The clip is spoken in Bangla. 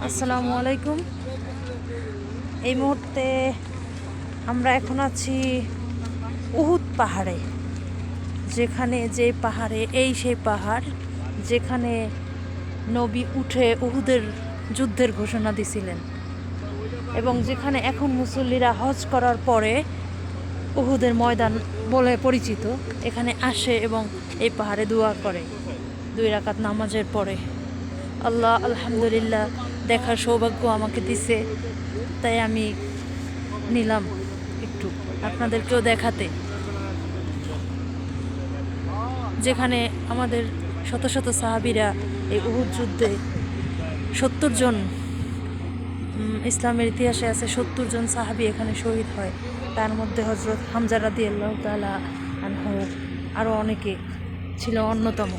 আসসালামু আলাইকুম। এই মুহূর্তে আমরা এখন আছি উহুদ পাহাড়ে, যেখানে সেই পাহাড় যেখানে নবী উঠে উহুদের যুদ্ধের ঘোষণা দিছিলেন, এবং যেখানে এখন মুসল্লিরা হজ করার পরে উহুদের ময়দান বলে পরিচিত। এখানে আসে এবং এই পাহাড়ে দোয়া করে 2 রাকাত নামাজের পরে। আল্লাহ আলহামদুলিল্লাহ দেখার সৌভাগ্য আমাকে দিছে, তাই আমি নিলাম একটু আপনাদেরকেও দেখাতে, যেখানে আমাদের শত শত সাহাবীরা এই উহুদ যুদ্ধে 70 জন, ইসলামের ইতিহাসে আছে 70 জন সাহাবী এখানে শহীদ হয়। তার মধ্যে হযরত হামজা রাদিয়াল্লাহু তাআলা আনহু আরও অনেকে ছিল অন্যতম।